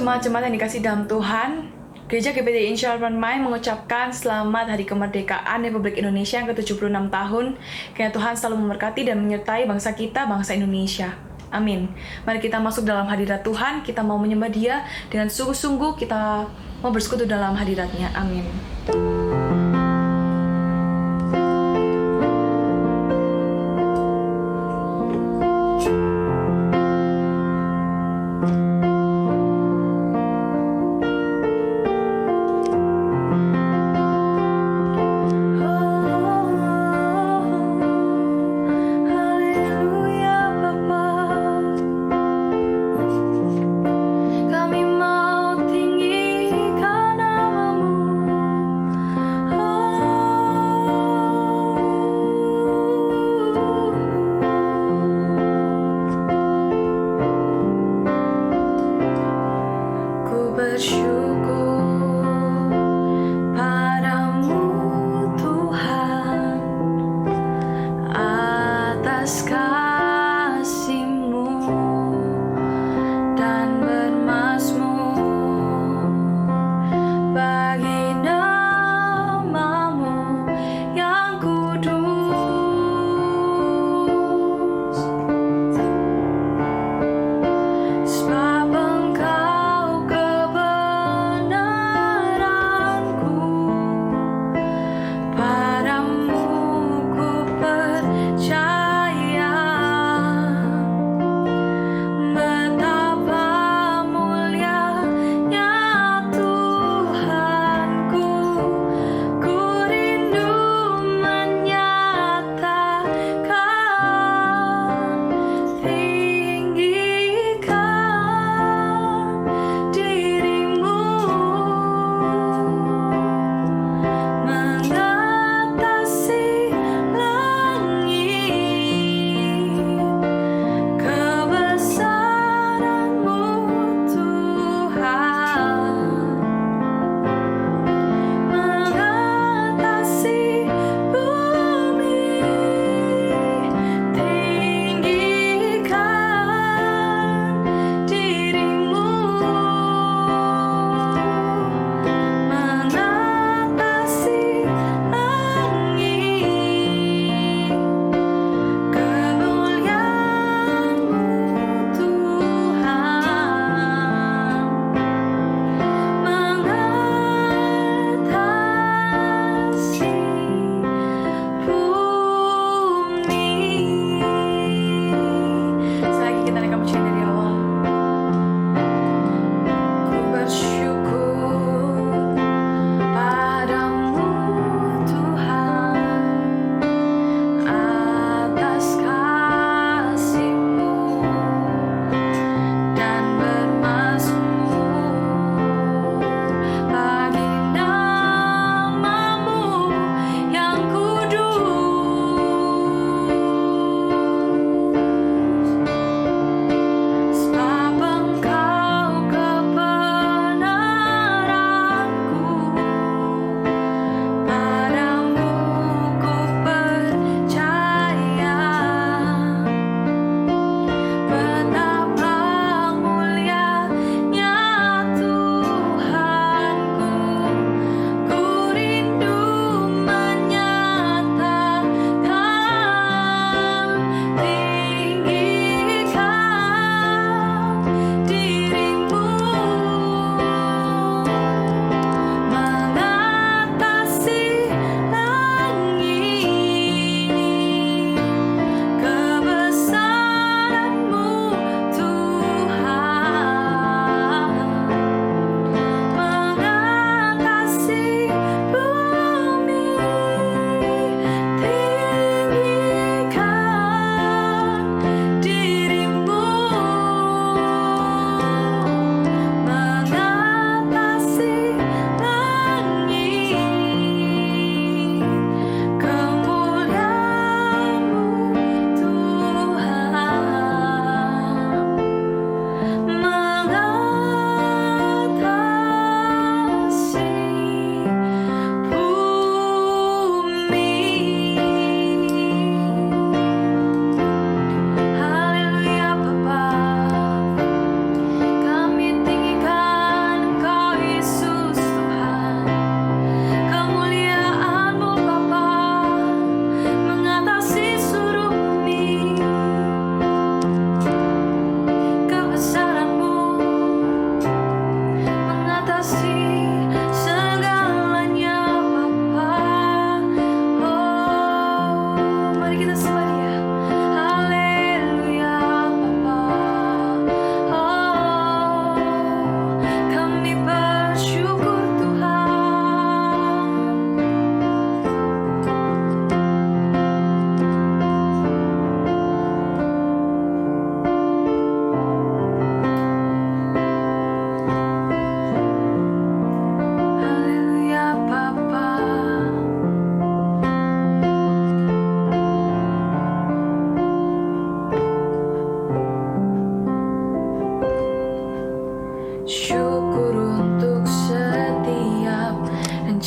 jemaat-jemaat yang dikasih dalam Tuhan, Gereja GPTI Insyaallah Permai mengucapkan selamat Hari Kemerdekaan Republik Indonesia yang ke-76 tahun. Kiranya Tuhan selalu memberkati dan menyertai bangsa kita, bangsa Indonesia. Amin. Mari kita masuk dalam hadirat Tuhan, kita mau menyembah Dia dengan sungguh-sungguh, kita mau bersekutu dalam hadirat-Nya. Amin.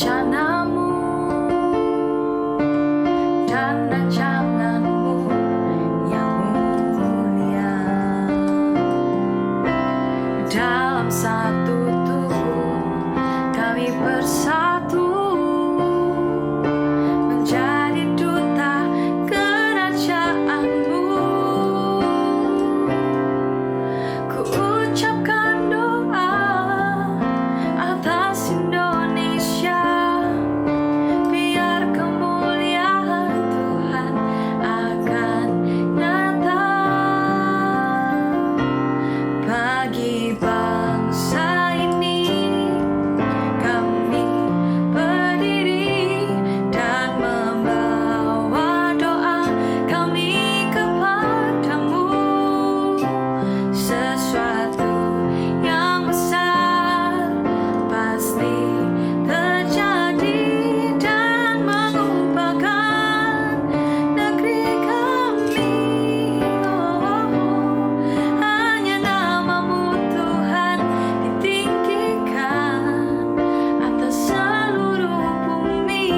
rencanamu dan rancanganmu yang mulia. Dalam satu tubuh kami bersatu menjadi duta kerajaanmu. Ku ucapkan doa atas Indonesia, biar kemuliaan Tuhan akan nyata bagi bangsa ini. Kami berdiri dan membawa doa kami kepadamu. Sesuatu yang besar pasti terjadi dan mengubahkan negeri kami. Hanya namamu Tuhan ditinggikan atas seluruh bumi.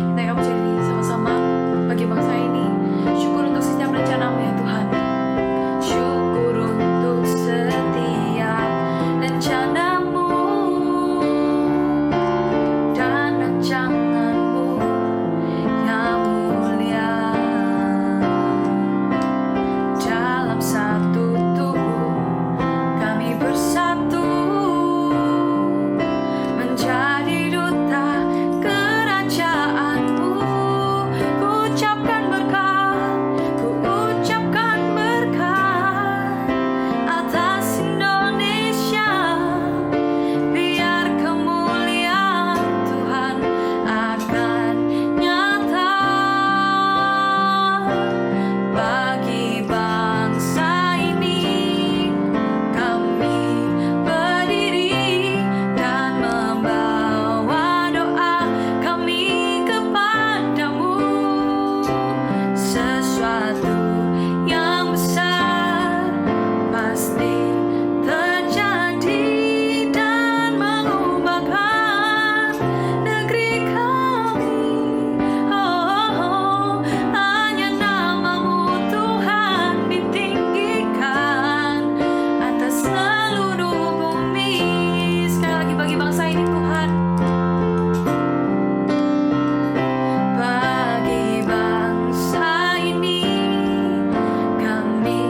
Kita akan menjadi sama-sama bagi bangsa ini. Syukur untuk setiap rencanamu ya Tuhan. Syukur untuk setiap rencanamu dan rancanganmu yang mulia. Dalam satu tubuh kami bersatu menjadi duta kerajaanmu. Ku ucapkan berkat atas Indonesia, biar kemuliaan Tuhan akan nyata bagi bangsa ini. Kami berdiri dan membawa doa kami kepadamu. Sesuatu yang besar pasti terjadi dan mengubahkan negeri kami. Hanya namamu Tuhan ditinggikan atas seluruh bumi. Sekali lagi bagi bangsa ini Tuhan. Bagi bangsa ini kami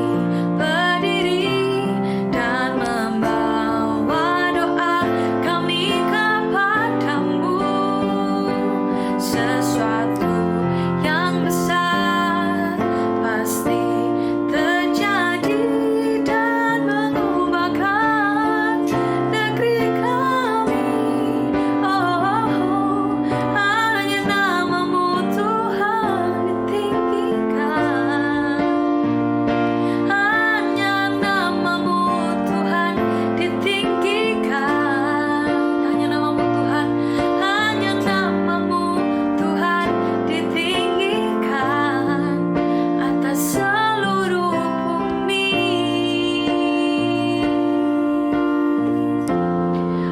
berdiri dan membawa doa kami kepadamu. Sesuatu yang besar pasti terjadi dan mengubahkan negeri kami. Hanya namamu Tuhan ditinggikan. Hanya namamu Tuhan ditinggikan. Hanya namamu Tuhan. Hanya namamu Tuhan ditinggikan atas seluruh bumi.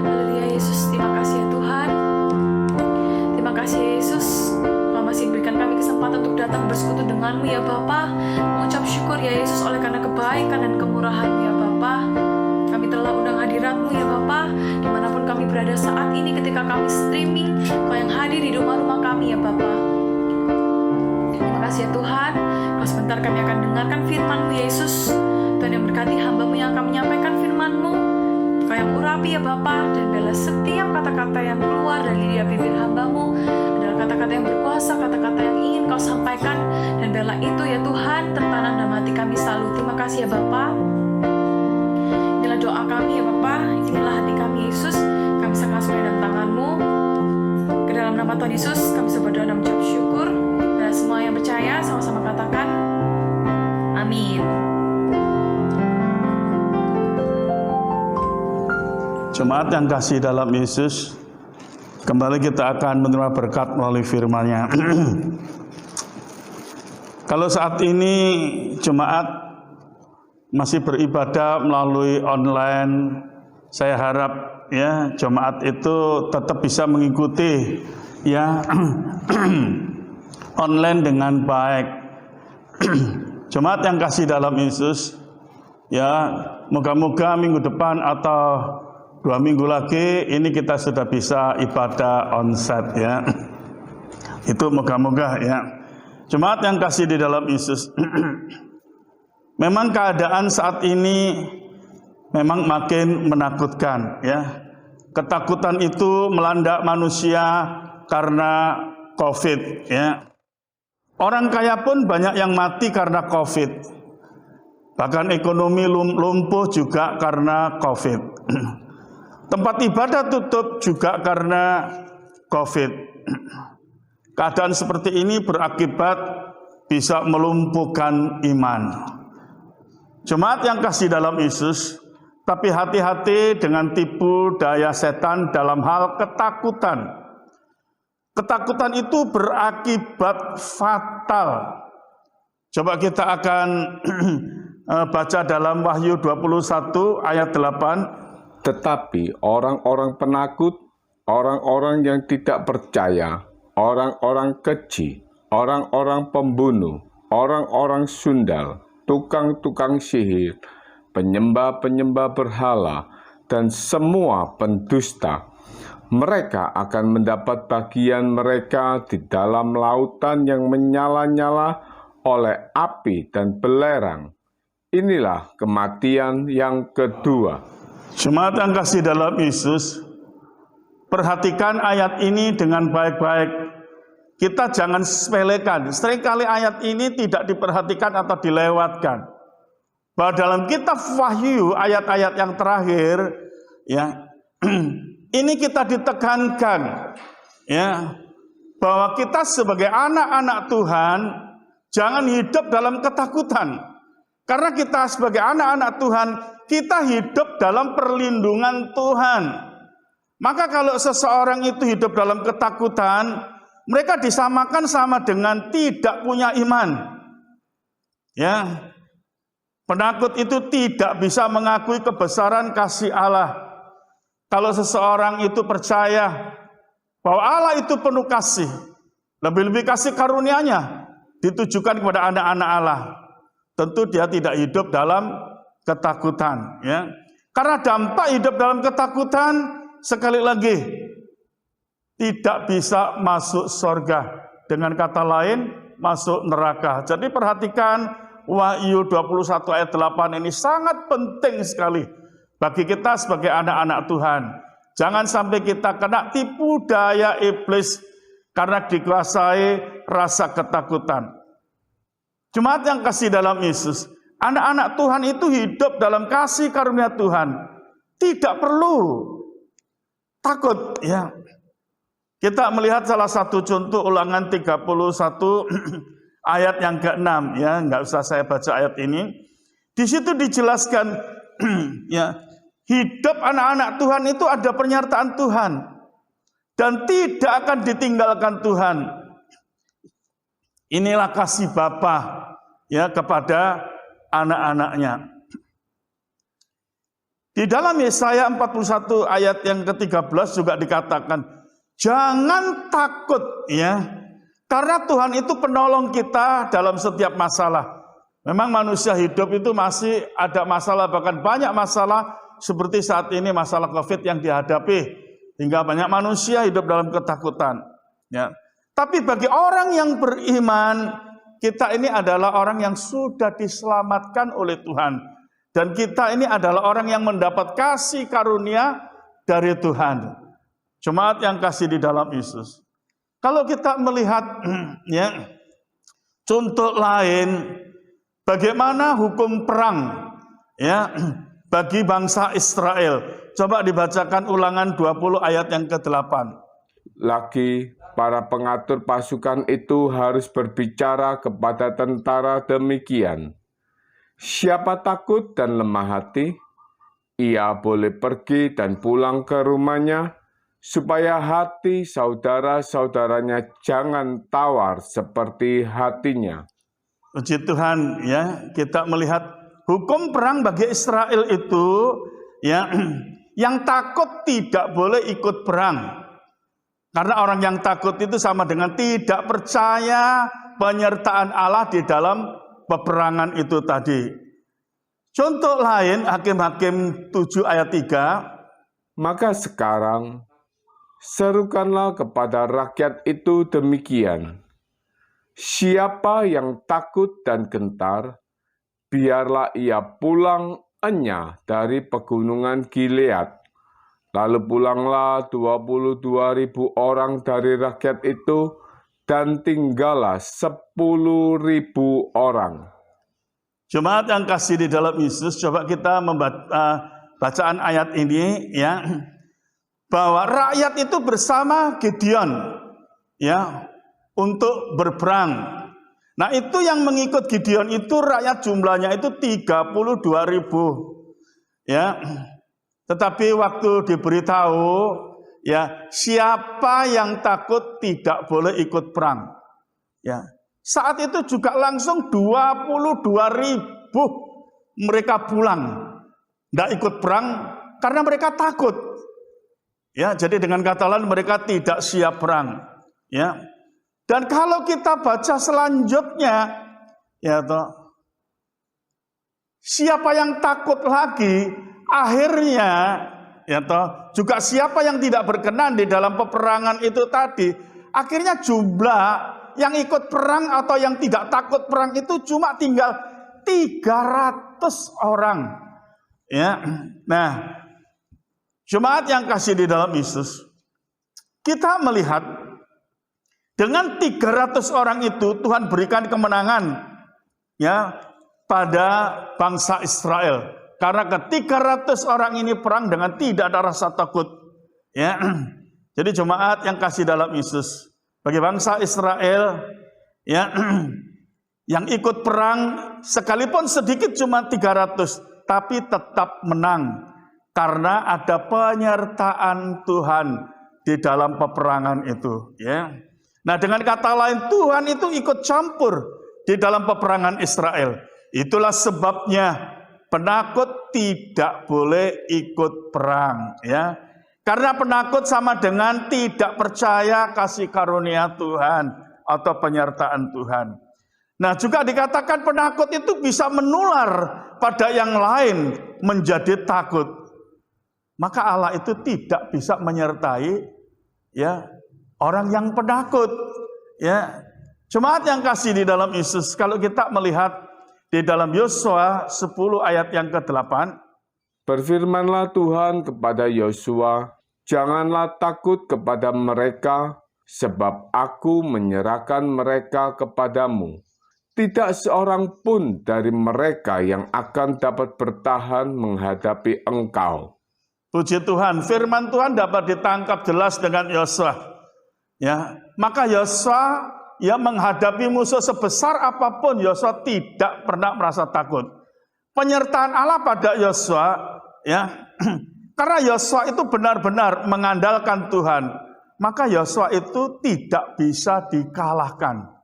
Haleluya Yesus, terima kasih ya Tuhan. Terima kasih ya Yesus, Kau masih berikan kami kesempatan untuk datang bersekutu denganmu ya Bapa. Mengucap syukur ya Yesus oleh karena kebaikan dan kemurahan-Mu ya Bapa. Kami telah undang hadirat-Mu ya Bapa, dimanapun kami berada saat ini ketika kami streaming, Kau yang hadir di rumah-rumah kami ya Bapa. Terima kasih ya Tuhan. Kalau sebentar kami akan dengarkan firman-Mu ya Yesus. Tuhan yang berkati hamba-Mu yang akan menyampaikan firman-Mu. Kau yang urapi ya Bapa, dan biarlah setiap kata-kata yang keluar dari lidah bibir hamba-Mu adalah kata-kata yang berkuasa, kata-kata yang ingin Kau sampaikan, dan biarlah itu ya Tuhan tertanam dalam hati kami selalu. Terima kasih ya Bapa. Inilah doa kami ya Bapa, inilah hati kami Yesus. Kami serahkan semua dalam tangan-Mu. Ke dalam nama Tuhan Yesus kami berdoa dan mengucap syukur. Dan semua yang percaya sama-sama katakan amin. Jemaat yang kasih dalam Yesus, kembali kita akan menerima berkat melalui firman-Nya. Kalau saat ini jemaat masih beribadah melalui online, saya harap ya jemaat itu tetap bisa mengikuti ya online dengan baik. Jemaat yang kasih dalam Yesus, ya moga-moga minggu depan atau 2 minggu lagi ini kita sudah bisa ibadah onsite ya. Itu moga-moga ya. Jemaat yang kasih di dalam Yesus, memang keadaan saat ini memang makin menakutkan ya. Ketakutan itu melanda manusia karena COVID ya. Orang kaya pun banyak yang mati karena COVID. Bahkan ekonomi lumpuh juga karena COVID. Tempat ibadah tutup juga karena COVID. Keadaan seperti ini berakibat bisa melumpuhkan iman. Jemaat yang kasih dalam Yesus, tapi hati-hati dengan tipu daya setan dalam hal ketakutan. Ketakutan itu berakibat fatal. Coba kita akan baca dalam Wahyu 21 ayat 8. Tetapi orang-orang penakut, orang-orang yang tidak percaya, orang-orang keji, orang-orang pembunuh, orang-orang sundal, tukang-tukang sihir, penyembah-penyembah berhala, dan semua pendusta, mereka akan mendapat bagian mereka di dalam lautan yang menyala-nyala oleh api dan belerang. Inilah kematian yang kedua. Jemaat yang kasih dalam Yesus, perhatikan ayat ini dengan baik-baik. Kita jangan sepelekan. Seringkali ayat ini tidak diperhatikan atau dilewatkan. Bahwa dalam kitab Wahyu ayat-ayat yang terakhir ya ini kita ditekankan ya bahwa kita sebagai anak-anak Tuhan jangan hidup dalam ketakutan. Karena kita sebagai anak-anak Tuhan, kita hidup dalam perlindungan Tuhan. Maka kalau seseorang itu hidup dalam ketakutan, mereka disamakan sama dengan tidak punya iman. Ya. Penakut itu tidak bisa mengakui kebesaran kasih Allah. Kalau seseorang itu percaya bahwa Allah itu penuh kasih, lebih-lebih kasih karunia-Nya ditujukan kepada anak-anak Allah, tentu dia tidak hidup dalam ketakutan ya. Karena dampak hidup dalam ketakutan, sekali lagi, tidak bisa masuk surga. Dengan kata lain, masuk neraka. Jadi perhatikan Wahyu 21 ayat 8 ini sangat penting sekali bagi kita sebagai anak-anak Tuhan. Jangan sampai kita kena tipu daya iblis karena dikuasai rasa ketakutan. Jemaat yang kasih dalam Yesus, anak-anak Tuhan itu hidup dalam kasih karunia Tuhan. Tidak perlu takut ya. Kita melihat salah satu contoh Ulangan 31 ayat yang ke-6 ya, nggak usah saya baca ayat ini. Di situ dijelaskan ya, hidup anak-anak Tuhan itu ada penyertaan Tuhan dan tidak akan ditinggalkan Tuhan. Inilah kasih Bapa ya kepada anak-anaknya. Di dalam Yesaya 41 ayat yang ke-13 juga dikatakan, jangan takut ya. Karena Tuhan itu penolong kita dalam setiap masalah. Memang manusia hidup itu masih ada masalah, bahkan banyak masalah seperti saat ini masalah COVID yang dihadapi. Hingga banyak manusia hidup dalam ketakutan. Ya. Tapi bagi orang yang beriman, kita ini adalah orang yang sudah diselamatkan oleh Tuhan. Dan kita ini adalah orang yang mendapat kasih karunia dari Tuhan. Jemaat yang kasih di dalam Yesus. Kalau kita melihat ya contoh lain bagaimana hukum perang ya bagi bangsa Israel. Coba dibacakan Ulangan 20 ayat yang ke-8. Lagi para pengatur pasukan itu harus berbicara kepada tentara demikian. Siapa takut dan lemah hati, ia boleh pergi dan pulang ke rumahnya, supaya hati saudara-saudaranya jangan tawar seperti hatinya. Puji Tuhan ya, kita melihat hukum perang bagi Israel itu ya Yang takut tidak boleh ikut perang. Karena orang yang takut itu sama dengan tidak percaya penyertaan Allah di dalam peperangan itu tadi. Contoh lain, Hakim-Hakim 7 ayat 3. Maka sekarang, serukanlah kepada rakyat itu demikian. Siapa yang takut dan gentar, biarlah ia pulang enyah dari pegunungan Gilead. Lalu pulanglah 22.000 orang dari rakyat itu, dan tinggallah 10.000 orang. Jemaat yang kasih di dalam Yesus, coba kita membaca bacaan ayat ini, ya, bahwa rakyat itu bersama Gideon, ya, untuk berperang. Nah, itu yang mengikut Gideon itu rakyat jumlahnya itu 32.000, ya. Tetapi waktu diberitahu, ya, siapa yang takut tidak boleh ikut perang, ya. Saat itu juga langsung 22.000 mereka pulang, tidak ikut perang karena mereka takut. Ya, jadi dengan kata lain mereka tidak siap perang. Ya, dan kalau kita baca selanjutnya, ya toh, siapa yang takut lagi, akhirnya, ya toh, juga siapa yang tidak berkenan di dalam peperangan itu tadi, akhirnya jumlah yang ikut perang atau yang tidak takut perang itu cuma tinggal 300 orang. Ya, nah, jemaat yang kasih di dalam Yesus, kita melihat dengan 300 orang itu Tuhan berikan kemenangan, ya, pada bangsa Israel. Karena ketika 300 orang ini perang dengan tidak ada rasa takut, ya. Jadi jemaat yang kasih dalam Yesus, bagi bangsa Israel, ya, yang ikut perang sekalipun sedikit cuma 300, tapi tetap menang karena ada penyertaan Tuhan di dalam peperangan itu, ya. Nah, dengan kata lain, Tuhan itu ikut campur di dalam peperangan Israel. Itulah sebabnya penakut tidak boleh ikut perang, ya. Karena penakut sama dengan tidak percaya kasih karunia Tuhan atau penyertaan Tuhan. Nah, juga dikatakan penakut itu bisa menular pada yang lain menjadi takut. Maka Allah itu tidak bisa menyertai, ya, orang yang penakut, ya. Jemaat yang kasih di dalam Yesus, kalau kita melihat di dalam Yosua 10 ayat yang ke-8, berfirmanlah Tuhan kepada Yosua, janganlah takut kepada mereka, sebab aku menyerahkan mereka kepadamu. Tidak seorang pun dari mereka yang akan dapat bertahan menghadapi engkau. Puji Tuhan, firman Tuhan dapat ditangkap jelas dengan Yosua. Ya, maka Yosua, ya, menghadapi musuh sebesar apapun, Yosua tidak pernah merasa takut. Penyertaan Allah pada Yosua, ya, karena Yosua itu benar-benar mengandalkan Tuhan, maka Yosua itu tidak bisa dikalahkan.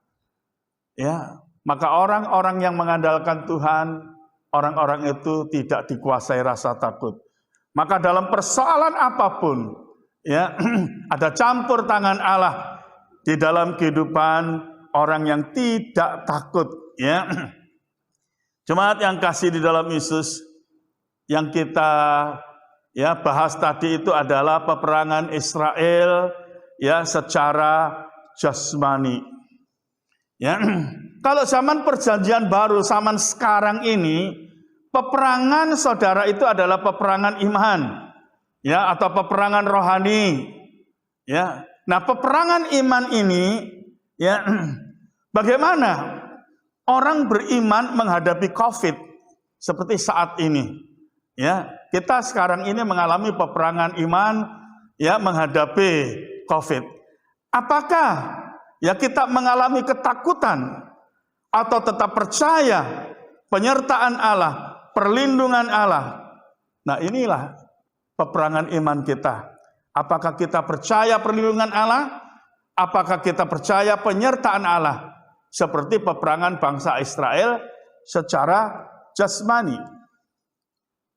Ya, maka orang-orang yang mengandalkan Tuhan, orang-orang itu tidak dikuasai rasa takut. Maka dalam persoalan apapun, ya, ada campur tangan Allah di dalam kehidupan orang yang tidak takut, ya. Jemaat yang kasih di dalam Yesus, yang kita, ya, bahas tadi itu adalah peperangan Israel, ya, secara jasmani. Ya, kalau zaman perjanjian baru, zaman sekarang ini, peperangan saudara itu adalah peperangan iman, ya, atau peperangan rohani, ya. Nah, peperangan iman ini, ya, bagaimana orang beriman menghadapi COVID seperti saat ini, ya. Kita sekarang ini mengalami peperangan iman, ya, menghadapi COVID. Apakah, ya, kita mengalami ketakutan atau tetap percaya penyertaan Allah, perlindungan Allah? Nah, inilah peperangan iman kita. Apakah kita percaya perlindungan Allah? Apakah kita percaya penyertaan Allah? Seperti peperangan bangsa Israel secara jasmani.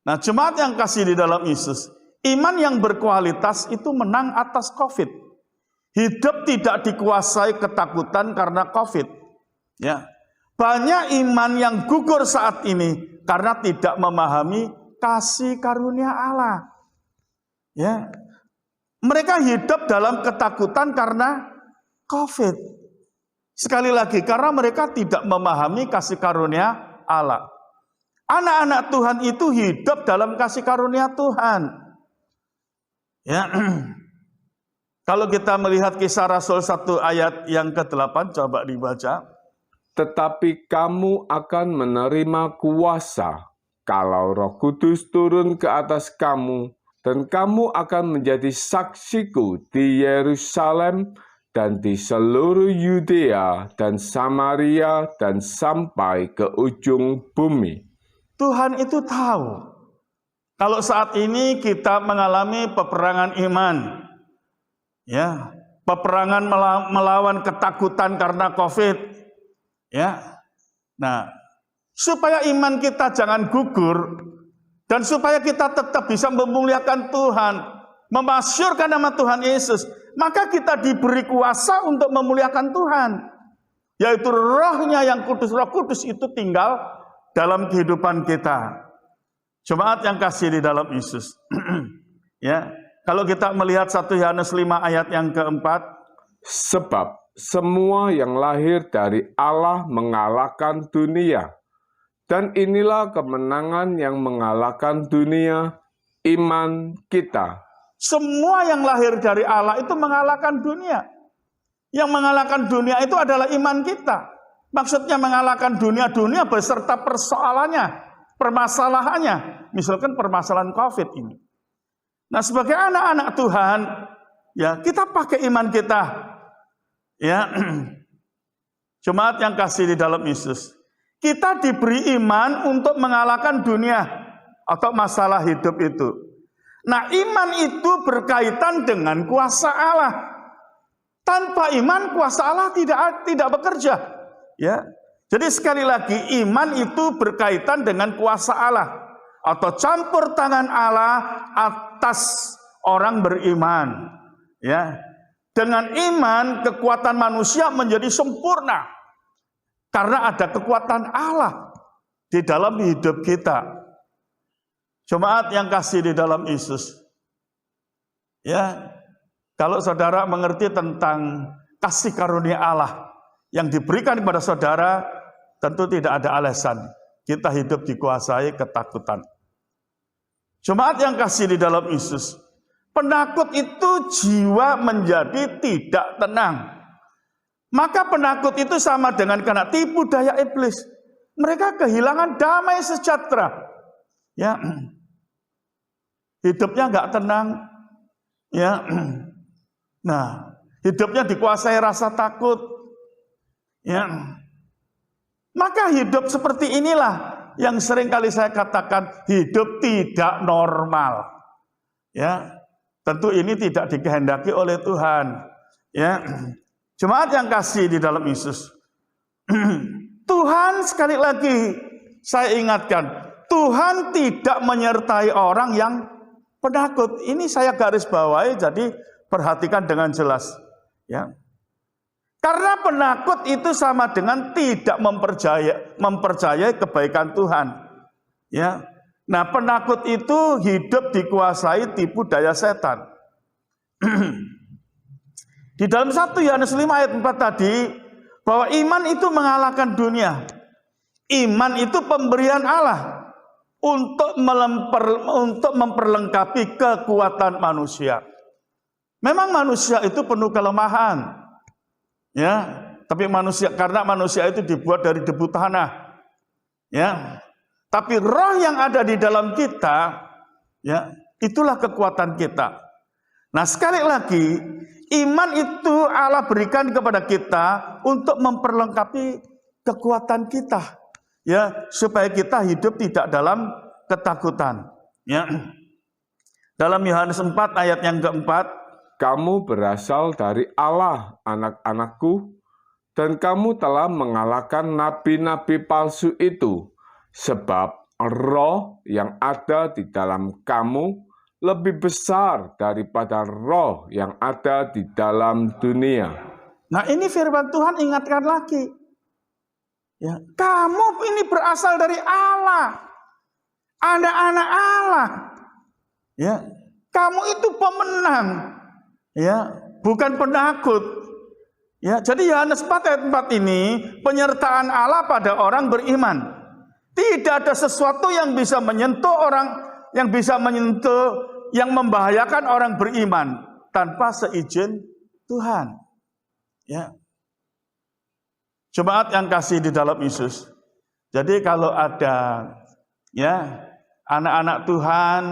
Nah, jemaat yang kasih di dalam Yesus, Iman yang berkualitas itu menang atas COVID. Hidup tidak dikuasai ketakutan karena COVID. Ya. Banyak iman yang gugur saat ini karena tidak memahami kasih karunia Allah. Ya. Mereka hidup dalam ketakutan karena COVID. Sekali lagi, karena mereka tidak memahami kasih karunia Allah. Anak-anak Tuhan itu hidup dalam kasih karunia Tuhan. Ya. Kalau kita melihat Kisah Rasul 1 ayat yang ke-8, coba dibaca. Tetapi kamu akan menerima kuasa kalau Roh Kudus turun ke atas kamu, dan kamu akan menjadi saksiku di Yerusalem dan di seluruh Yudea dan Samaria dan sampai ke ujung bumi. Tuhan itu tahu kalau saat ini kita mengalami peperangan iman, ya, peperangan melawan ketakutan karena COVID, ya. Nah, supaya iman kita jangan gugur dan supaya kita tetap bisa memuliakan Tuhan, memasyurkan nama Tuhan Yesus, maka kita diberi kuasa untuk memuliakan Tuhan, yaitu Roh-Nya yang kudus. Roh Kudus itu tinggal dalam kehidupan kita. Jemaat yang kasih di dalam Yesus. Ya, kalau kita melihat 1 Yohanes 5 ayat yang keempat, sebab semua yang lahir dari Allah mengalahkan dunia, dan inilah kemenangan yang mengalahkan dunia, iman kita. Semua yang lahir dari Allah itu mengalahkan dunia. Yang mengalahkan dunia itu adalah iman kita. Maksudnya mengalahkan dunia beserta persoalannya, permasalahannya. Misalkan permasalahan COVID ini. Nah, sebagai anak-anak Tuhan, ya kita pakai iman kita. Ya, jemaat yang kasih di dalam Yesus. Kita diberi iman untuk mengalahkan dunia atau masalah hidup itu. Nah, iman itu berkaitan dengan kuasa Allah. Tanpa iman, kuasa Allah tidak bekerja. Ya, jadi sekali lagi iman itu berkaitan dengan kuasa Allah atau campur tangan Allah atas orang beriman. Ya, dengan iman kekuatan manusia menjadi sempurna karena ada kekuatan Allah di dalam hidup kita. Jemaat yang kasih di dalam Yesus. Ya, kalau saudara mengerti tentang kasih karunia Allah yang diberikan kepada saudara, tentu tidak ada alasan kita hidup dikuasai ketakutan. Jemaat yang kasih di dalam Yesus, penakut itu jiwa menjadi tidak tenang. Maka penakut itu sama dengan kena tipu daya iblis. Mereka kehilangan damai sejahtera. Ya, hidupnya nggak tenang. Ya, nah, hidupnya dikuasai rasa takut. Ya, maka hidup seperti inilah yang sering kali saya katakan hidup tidak normal. Ya, tentu ini tidak dikehendaki oleh Tuhan. Ya, jemaat yang kasih di dalam Yesus. Tuhan sekali lagi saya ingatkan, Tuhan tidak menyertai orang yang penakut. Ini saya garis bawahi, jadi perhatikan dengan jelas. Ya. Karena penakut itu sama dengan tidak mempercayai kebaikan Tuhan. Ya. Nah, penakut itu hidup dikuasai tipu daya setan. Di dalam 1 Yohanes 5 ayat 4 tadi, bahwa iman itu mengalahkan dunia. Iman itu pemberian Allah untuk memperlengkapi kekuatan manusia. Memang manusia itu penuh kelemahan. Ya, tapi karena manusia itu dibuat dari debu tanah. Ya. Tapi roh yang ada di dalam kita, ya, itulah kekuatan kita. Nah, sekali lagi, iman itu Allah berikan kepada kita untuk memperlengkapi kekuatan kita, ya, supaya kita hidup tidak dalam ketakutan. Ya. Dalam Yohanes 4 ayat yang keempat, kamu berasal dari Allah, anak-anakku, dan kamu telah mengalahkan nabi-nabi palsu itu, sebab roh yang ada di dalam kamu lebih besar daripada roh yang ada di dalam dunia. Nah, ini firman Tuhan ingatkan lagi. Ya, kamu ini berasal dari Allah. Anak-anak Allah. Ya, kamu itu pemenang. Ya, bukan penakut. Ya, jadi Yohanes 4 ayat 4 ini penyertaan Allah pada orang beriman. Tidak ada sesuatu yang bisa menyentuh yang membahayakan orang beriman tanpa seizin Tuhan. Ya. Jemaat yang kasih di dalam Yesus. Jadi kalau ada ya anak-anak Tuhan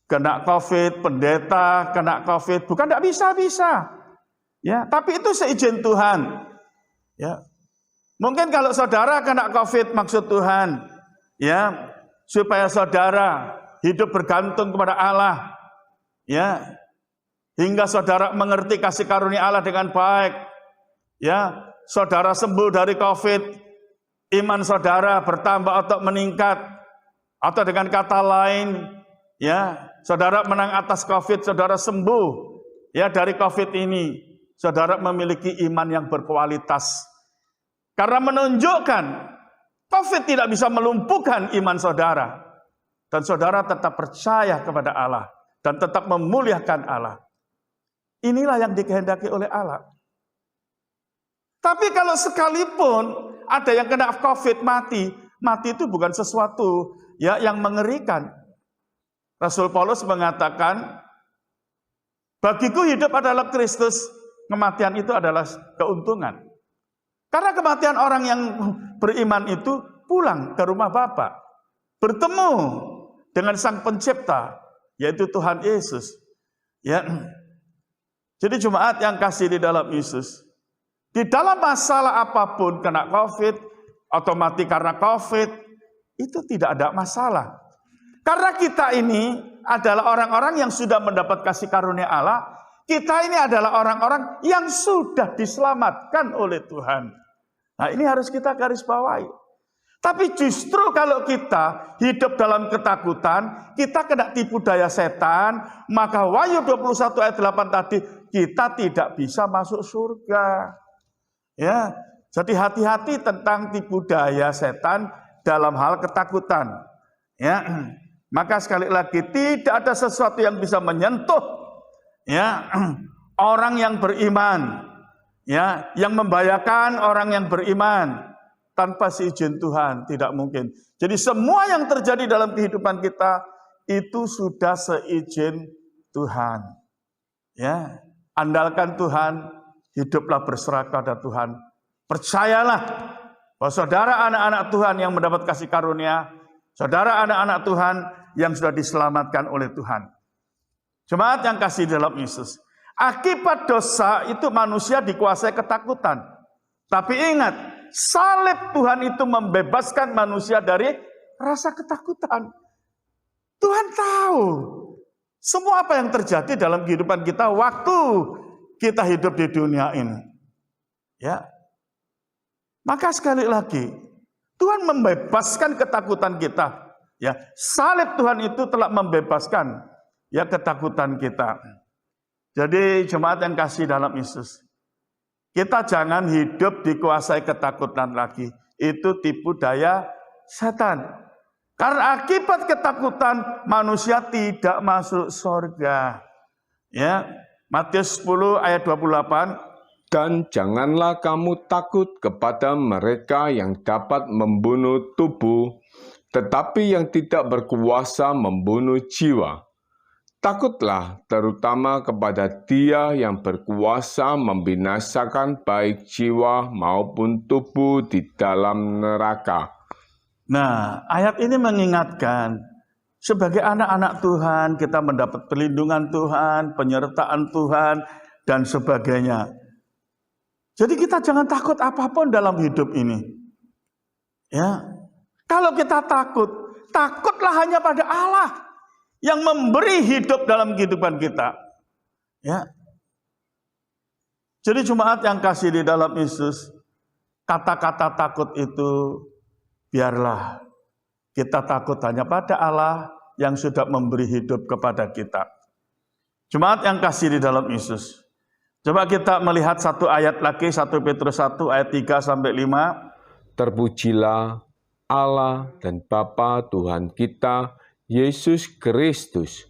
kena COVID, pendeta kena COVID, bukan tidak bisa. Ya, tapi itu seizin Tuhan. Ya. Mungkin kalau saudara kena COVID maksud Tuhan, ya, supaya saudara hidup bergantung kepada Allah, ya, hingga saudara mengerti kasih karunia Allah dengan baik, ya, saudara sembuh dari COVID, iman saudara bertambah atau meningkat, atau dengan kata lain, ya, saudara menang atas COVID, saudara sembuh, ya, dari COVID ini, saudara memiliki iman yang berkualitas. Karena menunjukkan COVID tidak bisa melumpuhkan iman saudara. Dan saudara tetap percaya kepada Allah. Dan tetap memuliakan Allah. Inilah yang dikehendaki oleh Allah. Tapi kalau sekalipun ada yang kena COVID mati itu bukan sesuatu ya yang mengerikan. Rasul Paulus mengatakan, bagiku hidup adalah Kristus, kematian itu adalah keuntungan. Karena kematian orang yang beriman itu pulang ke rumah Bapa, bertemu dengan Sang Pencipta, yaitu Tuhan Yesus. Ya. Jadi jemaat yang kasih di dalam Yesus, di dalam masalah apapun, kena COVID atau mati karena COVID, itu tidak ada masalah. Karena kita ini adalah orang-orang yang sudah mendapat kasih karunia Allah. Kita ini adalah orang-orang yang sudah diselamatkan oleh Tuhan. Nah, ini harus kita garis bawahi. Tapi justru kalau kita hidup dalam ketakutan, kita kena tipu daya setan, maka Wahyu 21 ayat 8 tadi, kita tidak bisa masuk surga. Ya, jadi hati-hati tentang tipu daya setan dalam hal ketakutan. Ya, maka sekali lagi tidak ada sesuatu yang bisa menyentuh ya orang yang beriman, ya, yang membahayakan orang yang beriman tanpa seizin Tuhan, tidak mungkin. Jadi semua yang terjadi dalam kehidupan kita itu sudah seizin Tuhan. Ya, andalkan Tuhan, hiduplah berserah kepada Tuhan. Percayalah bahwa saudara anak-anak Tuhan yang mendapat kasih karunia, saudara anak-anak Tuhan yang sudah diselamatkan oleh Tuhan. Jemaat yang kasih dalam Yesus, akibat dosa itu manusia dikuasai ketakutan. Tapi ingat, salib Tuhan itu membebaskan manusia dari rasa ketakutan. Tuhan tahu semua apa yang terjadi dalam kehidupan kita waktu kita hidup di dunia ini. Ya. Maka sekali lagi, Tuhan membebaskan ketakutan kita. Ya, salib Tuhan itu telah membebaskan ya ketakutan kita. Jadi jemaat yang kasih dalam Yesus, kita jangan hidup dikuasai ketakutan lagi. Itu tipu daya setan. Karena akibat ketakutan manusia tidak masuk surga. Ya, Matius 10 ayat 28. Dan janganlah kamu takut kepada mereka yang dapat membunuh tubuh, tetapi yang tidak berkuasa membunuh jiwa. Takutlah terutama kepada Dia yang berkuasa membinasakan baik jiwa maupun tubuh di dalam neraka. Nah, ayat ini mengingatkan, sebagai anak-anak Tuhan, kita mendapat perlindungan Tuhan, penyertaan Tuhan, dan sebagainya. Jadi kita jangan takut apapun dalam hidup ini. Ya, kalau kita takut, takutlah hanya pada Allah yang memberi hidup dalam kehidupan kita. Ya. Jadi jemaat yang kasih di dalam Yesus, kata-kata takut itu biarlah kita takut hanya pada Allah yang sudah memberi hidup kepada kita. Jemaat yang kasih di dalam Yesus. Coba kita melihat satu ayat lagi, 1 Petrus 1 ayat 3 sampai 5. Terpujilah Allah dan Bapa Tuhan kita, Yesus Kristus,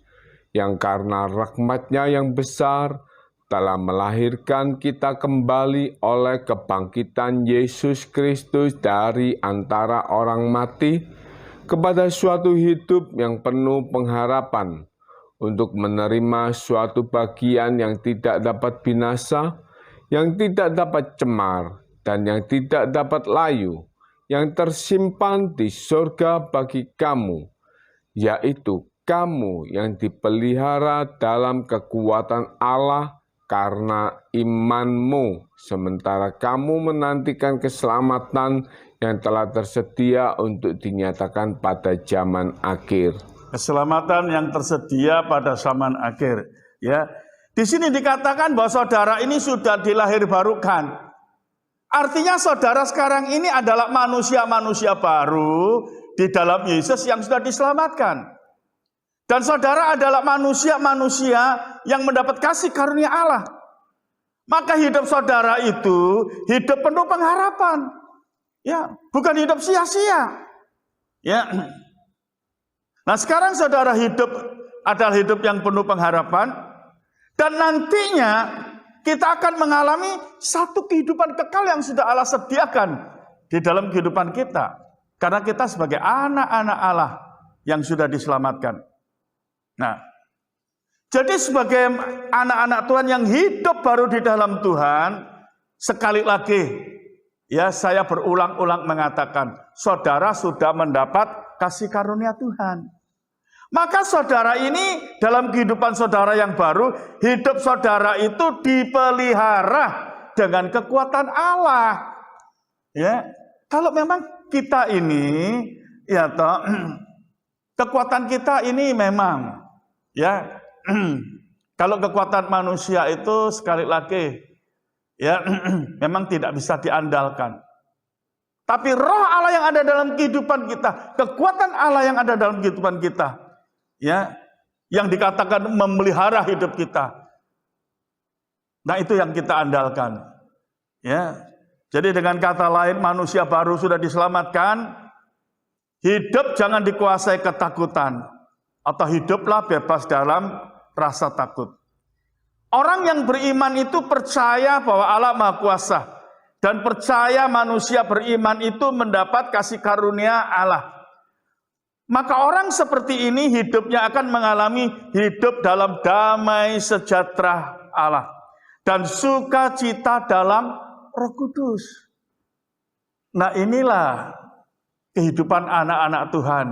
yang karena rahmat-Nya yang besar telah melahirkan kita kembali oleh kebangkitan Yesus Kristus dari antara orang mati kepada suatu hidup yang penuh pengharapan, untuk menerima suatu bagian yang tidak dapat binasa, yang tidak dapat cemar, dan yang tidak dapat layu, yang tersimpan di surga bagi kamu, yaitu kamu yang dipelihara dalam kekuatan Allah karena imanmu, sementara kamu menantikan keselamatan yang telah tersedia untuk dinyatakan pada zaman akhir. Keselamatan yang tersedia pada zaman akhir. Ya, di sini dikatakan bahwa saudara ini sudah dilahirbarukan. Artinya saudara sekarang ini adalah manusia-manusia baru di dalam Yesus yang sudah diselamatkan. Dan saudara adalah manusia-manusia yang mendapat kasih karunia Allah. Maka hidup saudara itu hidup penuh pengharapan. Ya, bukan hidup sia-sia. Ya. Nah, sekarang saudara hidup adalah hidup yang penuh pengharapan, dan nantinya kita akan mengalami satu kehidupan kekal yang sudah Allah sediakan di dalam kehidupan kita. Karena kita sebagai anak-anak Allah yang sudah diselamatkan. Nah, jadi sebagai anak-anak Tuhan yang hidup baru di dalam Tuhan, sekali lagi, ya saya berulang-ulang mengatakan, saudara sudah mendapat kasih karunia Tuhan. Maka saudara ini dalam kehidupan saudara yang baru, hidup saudara itu dipelihara dengan kekuatan Allah. Ya, kalau memang kita ini, ya toh, kekuatan kita ini memang, ya, kalau kekuatan manusia itu sekali lagi, ya, memang tidak bisa diandalkan. Tapi roh Allah yang ada dalam kehidupan kita, kekuatan Allah yang ada dalam kehidupan kita, ya, yang dikatakan memelihara hidup kita. Nah, itu yang kita andalkan. Ya. Jadi dengan kata lain, manusia baru sudah diselamatkan, hidup jangan dikuasai ketakutan, atau hiduplah bebas dalam rasa takut. Orang yang beriman itu percaya bahwa Allah Maha Kuasa, dan percaya manusia beriman itu mendapat kasih karunia Allah. Maka orang seperti ini hidupnya akan mengalami hidup dalam damai sejahtera Allah dan sukacita dalam Roh Kudus. Nah, inilah kehidupan anak-anak Tuhan.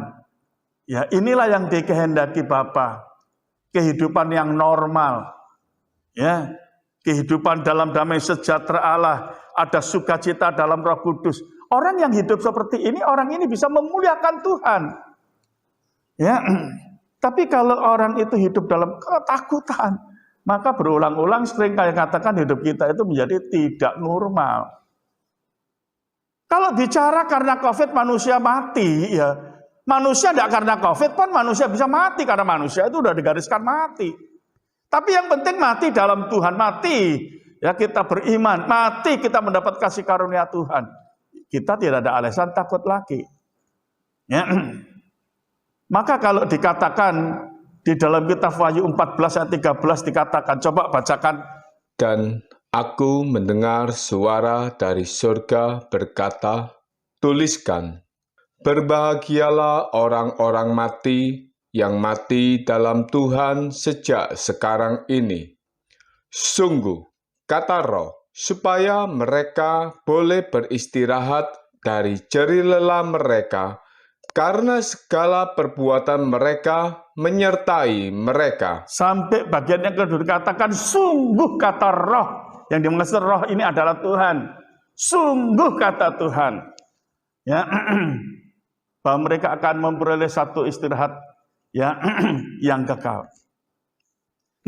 Ya, inilah yang dikehendaki Bapa. Kehidupan yang normal. Ya, kehidupan dalam damai sejahtera Allah, ada sukacita dalam Roh Kudus. Orang yang hidup seperti ini, orang ini bisa memuliakan Tuhan. Ya, tapi kalau orang itu hidup dalam ketakutan, maka berulang-ulang sering kali katakan hidup kita itu menjadi tidak normal. Kalau bicara karena COVID manusia mati, ya manusia tidak karena COVID pun manusia bisa mati karena manusia itu sudah digariskan mati. Tapi yang penting mati dalam Tuhan, mati ya kita beriman, mati kita mendapat kasih karunia Tuhan. Kita tidak ada alasan takut lagi. Ya. Maka kalau dikatakan di dalam kitab Wahyu 14 ayat 13 dikatakan, coba bacakan. Dan aku mendengar suara dari surga berkata, tuliskan, berbahagialah orang-orang mati yang mati dalam Tuhan sejak sekarang ini. Sungguh, kata Roh, supaya mereka boleh beristirahat dari jerih lelah mereka, karena segala perbuatan mereka menyertai mereka. Sampai bagian yang kedua dikatakan, sungguh kata Roh. Yang dimaksud Roh ini adalah Tuhan. Sungguh kata Tuhan. Ya, bahwa mereka akan memperoleh satu istirahat ya yang kekal.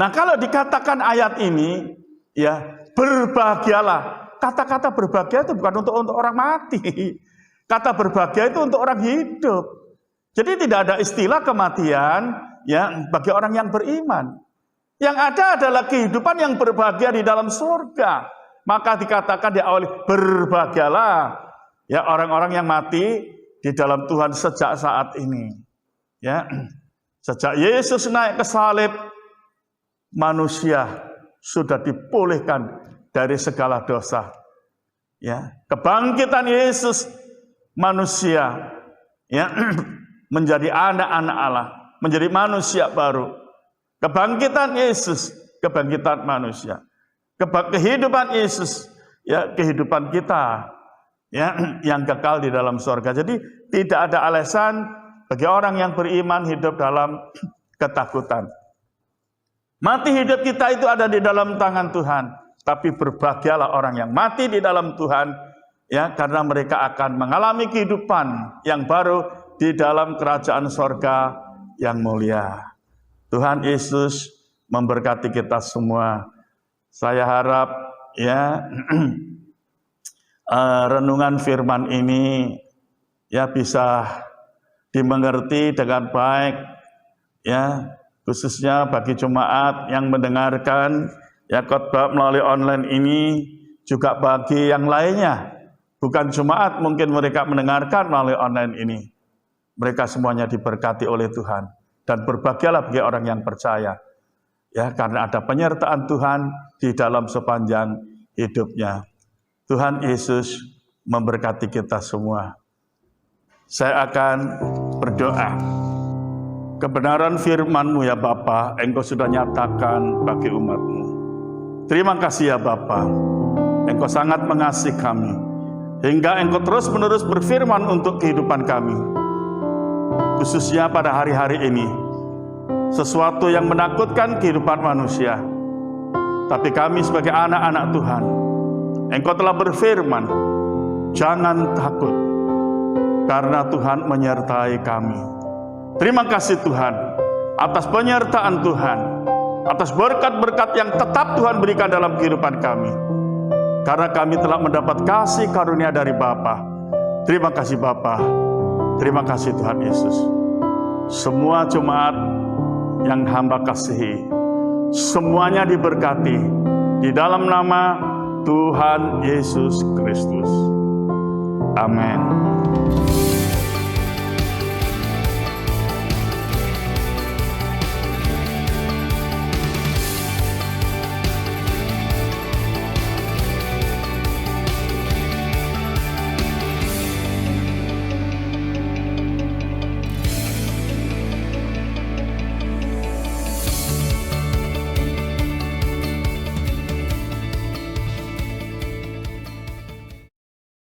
Nah, kalau dikatakan ayat ini, ya berbahagialah. Kata-kata berbahagia itu bukan untuk orang mati. Kata berbahagia itu untuk orang hidup. Jadi tidak ada istilah kematian ya bagi orang yang beriman. Yang ada adalah kehidupan yang berbahagia di dalam surga. Maka dikatakan diawali berbahagialah ya orang-orang yang mati di dalam Tuhan sejak saat ini. Ya, sejak Yesus naik ke salib, manusia sudah dipulihkan dari segala dosa. Ya, kebangkitan Yesus, manusia ya menjadi anak-anak Allah, menjadi manusia baru. Kebangkitan Yesus, kebangkitan manusia. Kehidupan Yesus, ya kehidupan kita, ya yang kekal di dalam surga. Jadi tidak ada alasan bagi orang yang beriman hidup dalam ketakutan. Mati hidup kita itu ada di dalam tangan Tuhan. Tapi berbahagialah orang yang mati di dalam Tuhan, ya karena mereka akan mengalami kehidupan yang baru di dalam kerajaan surga yang mulia. Tuhan Yesus memberkati kita semua. Saya harap ya renungan firman ini ya bisa dimengerti dengan baik ya, khususnya bagi jemaat yang mendengarkan ya khotbah melalui online ini, juga bagi yang lainnya. Bukan jemaat, mungkin mereka mendengarkan melalui online ini. Mereka semuanya diberkati oleh Tuhan. Dan berbahagialah bagi orang yang percaya. Ya, karena ada penyertaan Tuhan di dalam sepanjang hidupnya. Tuhan Yesus memberkati kita semua. Saya akan berdoa. Kebenaran firman-Mu ya Bapa, Engkau sudah nyatakan bagi umat-Mu. Terima kasih ya Bapa, Engkau sangat mengasihi kami, hingga Engkau terus-menerus berfirman untuk kehidupan kami. Khususnya pada hari-hari ini, sesuatu yang menakutkan kehidupan manusia. Tapi kami sebagai anak-anak Tuhan, Engkau telah berfirman, jangan takut, karena Tuhan menyertai kami. Terima kasih Tuhan, atas penyertaan Tuhan, atas berkat-berkat yang tetap Tuhan berikan dalam kehidupan kami. Karena kami telah mendapat kasih karunia dari Bapa. Terima kasih Bapa. Terima kasih Tuhan Yesus. Semua jemaat yang hamba kasihi, semuanya diberkati di dalam nama Tuhan Yesus Kristus. Amin.